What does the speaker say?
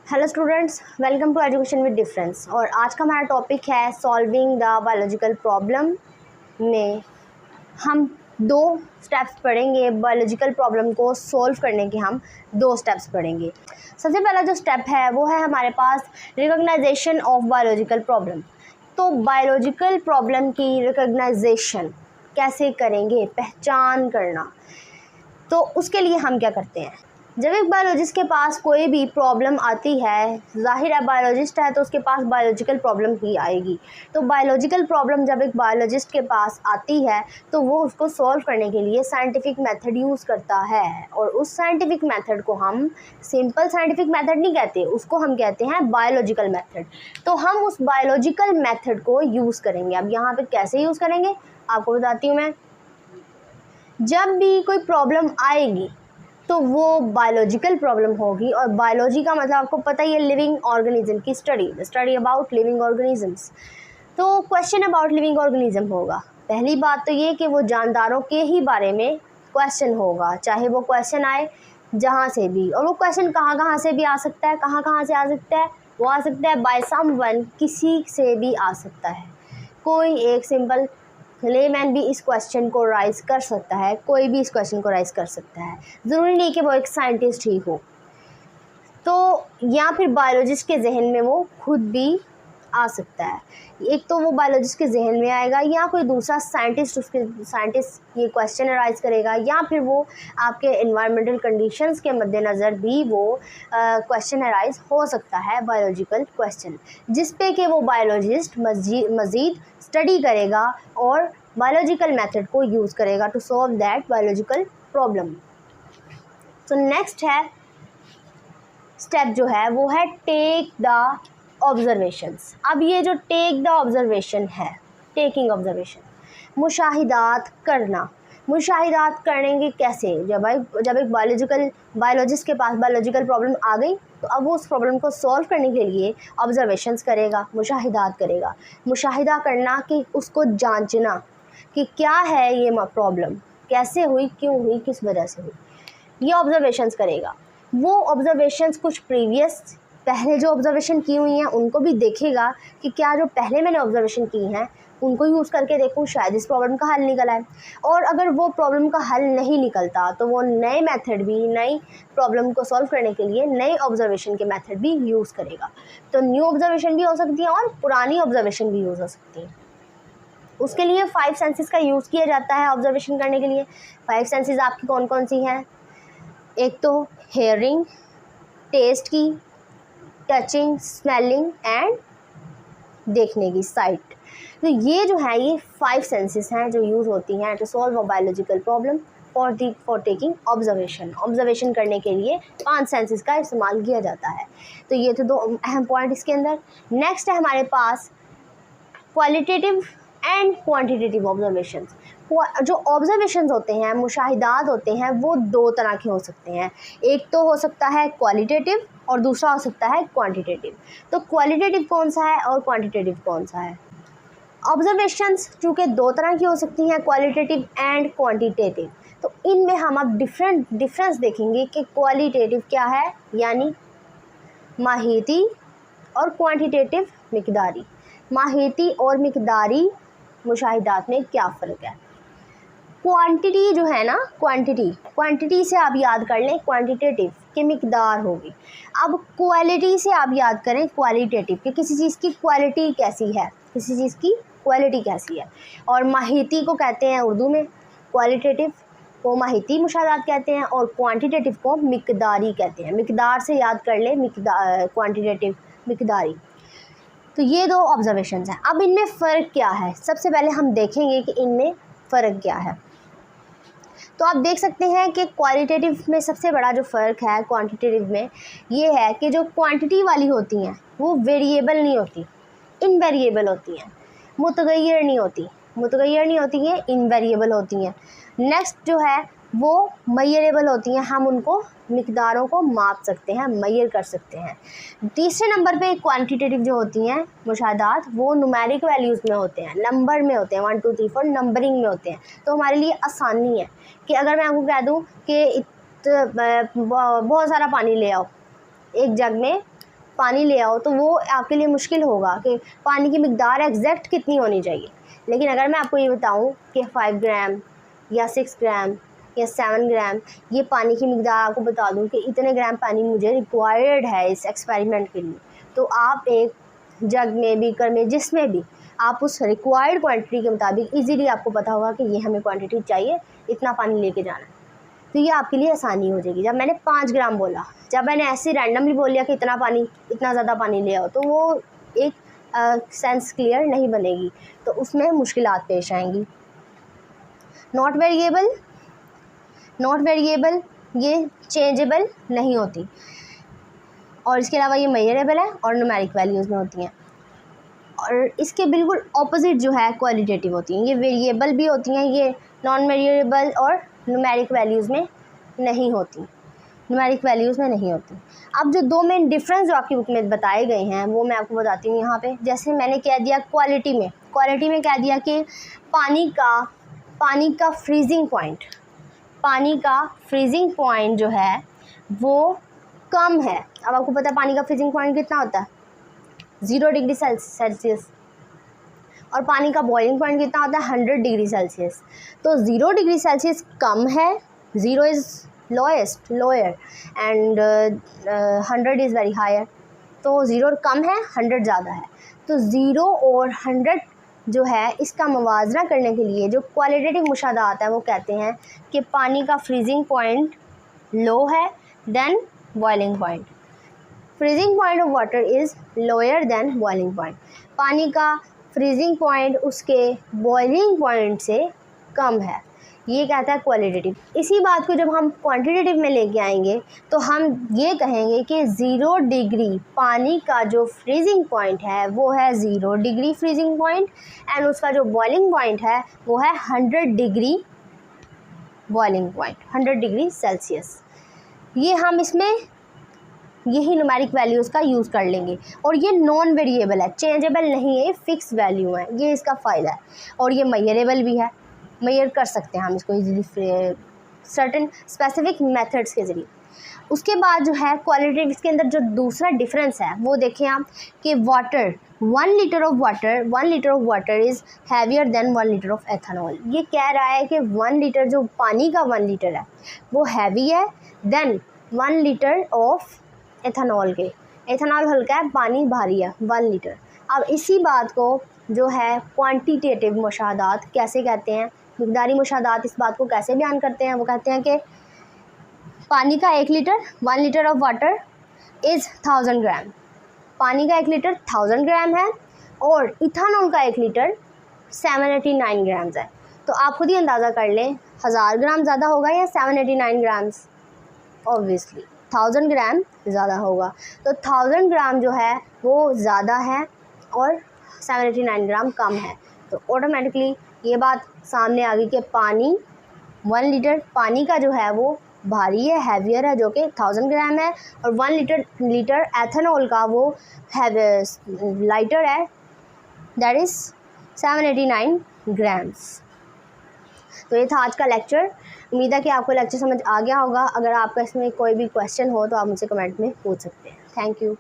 Hello students, welcome to education with difference. और आज का हमारा टॉपिक है सॉल्विंग द बायोलॉजिकल प्रॉब्लम। में हम दो स्टेप्स पढ़ेंगे। बायोलॉजिकल प्रॉब्लम को सॉल्व करने के हम दो स्टेप्स पढ़ेंगे। सबसे पहला जो स्टेप है वो है हमारे पास रिकॉग्नाइजेशन ऑफ बायोलॉजिकल प्रॉब्लम। तो बायोलॉजिकल प्रॉब्लम की रिकॉग्नाइजेशन कैसे करेंगे, पहचान करना। तो उसके लिए हम क्या करते हैं, जब एक बायोलॉजिस्ट के पास कोई भी प्रॉब्लम आती है, जाहिर है बायोलॉजिस्ट है तो उसके पास बायोलॉजिकल प्रॉब्लम ही आएगी। तो बायोलॉजिकल प्रॉब्लम जब एक बायोलॉजिस्ट के पास आती है तो वो उसको सॉल्व करने के लिए साइंटिफिक मेथड यूज़ करता है। और उस साइंटिफिक मेथड को हम सिंपल साइंटिफिक मेथड नहीं कहते, उसको हम कहते हैं बायोलॉजिकल मेथड। तो हम उस बायोलॉजिकल मेथड को यूज़ करेंगे। अब यहाँ पर कैसे यूज़ करेंगे आपको बताती हूँ मैं। जब भी कोई प्रॉब्लम आएगी तो वो बायोलॉजिकल प्रॉब्लम होगी। और बायोलॉजी का मतलब आपको पता ही है, लिविंग ऑर्गेनिज्म की स्टडी अबाउट लिविंग ऑर्गेनिजम्स। तो क्वेश्चन अबाउट लिविंग ऑर्गेनिज्म होगा। पहली बात तो ये कि वो जानदारों के ही बारे में क्वेश्चन होगा, चाहे वो क्वेश्चन आए जहाँ से भी। और वो क्वेश्चन कहाँ से भी आ सकता है। कहाँ से आ सकता है? वो आ सकता है बाय समवन, किसी से भी आ सकता है। कोई एक सिंपल लेमैन भी इस क्वेश्चन को राइज कर सकता है, कोई भी इस क्वेश्चन को राइज कर सकता है। ज़रूरी नहीं कि वो एक साइंटिस्ट ही हो। तो या फिर बायोलॉजिस्ट के जहन में वो खुद भी आ सकता है। एक तो वो बायोलॉजिस्ट के जहन में आएगा, या कोई दूसरा साइंटिस्ट ये क्वेश्चन राइज करेगा, या फिर वो आपके एनवायरमेंटल कंडीशंस के मद्देनज़र भी वो क्वेश्चन राइज हो सकता है, बायोलॉजिकल क्वेश्चन, जिस पे कि वो बायोलॉजिस्ट मज़ीद स्टडी करेगा और बायोलॉजिकल मेथड को यूज़ करेगा to solve that biological problem. तो नेक्स्ट है स्टेप जो है वो है टेक द ऑब्जर्वेशंस। अब ये जो टेक द ऑब्जर्वेशन है, टेकिंग ऑब्जर्वेशन, मुशाहिदात करना। मुशाहिदात करेंगे कैसे? जब एक बायोलॉजिस्ट के पास बायोलॉजिकल प्रॉब्लम आ गई तो अब वो उस प्रॉब्लम को सॉल्व करने के लिए ऑब्जर्वेशंस करेगा, मुशाहिदात करेगा। मुशाहिदा करना कि उसको जांचना कि क्या है ये प्रॉब्लम, कैसे हुई, क्यों हुई, किस वजह से हुई, ये ऑब्जर्वेशंस करेगा। वो ऑब्जर्वेशंस कुछ पहले जो ऑब्जर्वेशन की हुई हैं उनको भी देखेगा कि क्या जो पहले मैंने ऑब्जर्वेशन की हैं उनको यूज़ करके देखूँ, शायद इस प्रॉब्लम का हल निकल आए। और अगर वो प्रॉब्लम का हल नहीं निकलता तो वो नए मेथड भी, नई प्रॉब्लम को सॉल्व करने के लिए नए ऑब्जर्वेशन के मेथड भी यूज़ करेगा। तो न्यू ऑब्जर्वेशन भी हो सकती है और पुरानी ऑब्जर्वेशन भी यूज़ हो सकती है। उसके लिए 5 सेंसेस का यूज़ किया जाता है ऑब्जर्वेशन करने के लिए। 5 सेंसेस आपकी कौन कौन सी हैं? एक तो हेयरिंग, टेस्ट की, टचिंग, स्मेलिंग एंड देखने की, साइट। तो ये जो है ये 5 सेंसेस हैं जो यूज़ होती हैं to solve a biological problem for taking observation. Observation करने के लिए 5 सेंसेस का इस्तेमाल किया जाता है। तो ये तो दो अहम पॉइंट इसके अंदर। नेक्स्ट है हमारे पास क्वालिटेटिव एंड क्वांटिटेटिव ऑब्जर्वेशंस। जो ऑब्जर्वेशंस होते हैं, मुशाहिदात होते हैं, वो दो तरह के हो सकते हैं। एक तो हो सकता है क्वालिटेटिव और दूसरा हो सकता है क्वांटिटेटिव। तो क्वालिटेटिव कौन सा है और क्वांटिटेटिव कौन सा है? ऑब्जर्वेशंस चूँकि दो तरह की हो सकती हैं, क्वालिटेटिव एंड क्वांटिटेटिव। तो इनमें हम अब डिफरेंस देखेंगे कि क्वालिटेटिव क्या है, यानी माहिती, और क्वांटिटेटिव मिकदारी। माहिती और मिकदारी मुशाहिदात में क्या फ़र्क है? क्वांटिटी जो है ना, क्वांटिटी से आप याद कर लें क्वांटिटेटिव की मिकदार होगी। अब क्वालिटी से आप याद करें क्वालिटेटिव कि किसी चीज़ की क्वालिटी कैसी है, किसी चीज़ की क्वालिटी कैसी है। और माहिती को कहते हैं उर्दू में, क्वालिटेटिव को माहिती मुशाहिदात कहते हैं और क्वांटिटेटिव को मिकदारी कहते हैं। मिकदार से याद कर लें क्वांटिटेटिव, मिकदारी। तो ये दो ऑब्जर्वेशंस हैं। अब इनमें फ़र्क क्या है? सबसे पहले हम देखेंगे कि इनमें फ़र्क क्या है। तो आप देख सकते हैं कि क्वालिटेटिव में सबसे बड़ा जो फ़र्क है क्वांटिटेटिव में ये है कि जो क्वांटिटी वाली होती हैं वो वेरिएबल नहीं होती, इनवेरिएबल होती हैं, मुतगय्यर नहीं होती हैं, इनवेरिएबल होती हैं। नेक्स्ट जो है वो मयरेबल होती हैं, हम उनको मिकदारों को माप सकते हैं, मयर कर सकते हैं। तीसरे नंबर पे क्वांटिटेटिव जो होती हैं मुशाहिदात, वो न्यूमेरिक वैल्यूज़ में होते हैं, नंबर में होते हैं, 1 2 3 4 नंबरिंग में होते हैं। तो हमारे लिए आसानी है कि अगर मैं आपको कह दूँ कि बहुत सारा पानी ले आओ, एक जग में पानी ले आओ तो वो आपके लिए मुश्किल होगा कि पानी की मिकदार एग्जैक्ट कितनी होनी चाहिए। लेकिन अगर मैं आपको ये बताऊँ कि 5 ग्राम या 6 ग्राम या 7 ग्राम ये पानी की मिकदार आपको बता दूं कि इतने ग्राम पानी मुझे रिक्वायर्ड है इस एक्सपेरिमेंट के लिए, तो आप एक जग में, बीकर में, जिसमें भी आप उस रिक्वायर्ड क्वांटिटी के मुताबिक इजीली आपको पता होगा कि ये हमें क्वांटिटी चाहिए, इतना पानी लेके जाना है, तो ये आपके लिए आसानी हो जाएगी। जब मैंने 5 ग्राम बोला, जब मैंने ऐसे रैंडमली बोल लिया कि इतना ज़्यादा पानी ले आओ, तो वो एक सेंस क्लियर नहीं बनेगी, तो उसमें मुश्किलात पेश आएंगी। नॉट वेरिएबल ये चेंजेबल नहीं होती, और इसके अलावा ये मेजरेबल है और न्यूमेरिक वैल्यूज़ में होती हैं। और इसके बिल्कुल ऑपोजिट जो है क्वालिटेटिव होती हैं, ये वेरिएबल भी होती हैं, ये नॉन वेरिएबल और न्यूमेरिक वैल्यूज़ में नहीं होती, अब जो दो मेन डिफरेंस जो आपकी बुक में बताए गए हैं वो मैं आपको बताती हूँ यहाँ पे। जैसे मैंने कह दिया क्वालिटी में कह दिया कि पानी का फ्रीजिंग पॉइंट जो है वो कम है। अब आपको पता है पानी का फ्रीजिंग पॉइंट कितना होता है, 0 डिग्री सेल्सियस, और पानी का बॉइलिंग पॉइंट कितना होता है, 100 डिग्री सेल्सियस। तो 0 डिग्री सेल्सियस कम है, 0 is lower and 100 is very higher. तो 0 कम है, 100 ज़्यादा है। तो 0 और 100 जो है इसका मवाजना करने के लिए जो क्वालिटेटिव मुशाहदात है वो कहते हैं कि पानी का फ्रीजिंग पॉइंट लो है than boiling point. Freezing point of water is lower than boiling point. पानी का फ्रीजिंग पॉइंट उसके बॉइलिंग पॉइंट से कम है, ये कहता है क्वालिटेटिव। इसी बात को जब हम क्वांटिटेटिव में लेके आएंगे तो हम ये कहेंगे कि 0 डिग्री पानी का जो फ्रीजिंग पॉइंट है वो है 0 डिग्री फ्रीजिंग पॉइंट, एंड उसका जो बॉइलिंग पॉइंट है वो है 100 degree boiling point, 100 degree Celsius. ये हम इसमें यही न्यूमेरिक वैल्यूज़ का यूज़ कर लेंगे, और ये नॉन वेरिएबल है, चेंजेबल नहीं है, ये फिक्स वैल्यू है, ये इसका फ़ायदा है। और ये मेजरेबल भी है, मेजर कर सकते हैं हम इसको इजीली सर्टेन स्पेसिफिक मेथड्स के ज़रिए। उसके बाद जो है क्वालिटेटिव, इसके अंदर जो दूसरा डिफरेंस है वो देखें आप कि water 1 litre of water is heavier than 1 litre of ethanol. ये कह रहा है कि 1 लीटर जो पानी का 1 लीटर है वो हैवी है देन 1 लीटर ऑफ एथेनॉल के। एथेनॉल हल्का है, पानी भारी है, 1 लीटर। अब इसी बात को जो है क्वांटिटेटिव मुशाहदात कैसे कहते हैं, मिकदारी मुशाहदात इस बात को कैसे बयान करते हैं, वो कहते हैं कि पानी का 1 litre 1 litre of water is 1000 ग्राम। पानी का 1 लीटर 1000 ग्राम है और इथानॉल का 1 लीटर 789 ग्राम्स है। तो आप खुद ही अंदाज़ा कर लें 1000 ग्राम ज़्यादा होगा या 789 ग्राम्स। ऑब्वियसली 1000 ग्राम ज़्यादा होगा, तो 1000 ग्राम जो है वो ज़्यादा है और 789 ग्राम कम है। तो ऑटोमेटिकली ये बात सामने आ गई कि पानी 1 लीटर पानी का जो है वो भारी है, हैवियर है, जो कि 1000 ग्राम है, और 1 लीटर एथेनॉल का वो लाइटर है, दैट इज़ 789 ग्राम्स। तो ये था आज का लेक्चर। उम्मीद है कि आपको लेक्चर समझ आ गया होगा। अगर आपका इसमें कोई भी क्वेश्चन हो तो आप मुझसे कमेंट में पूछ सकते हैं। Thank you.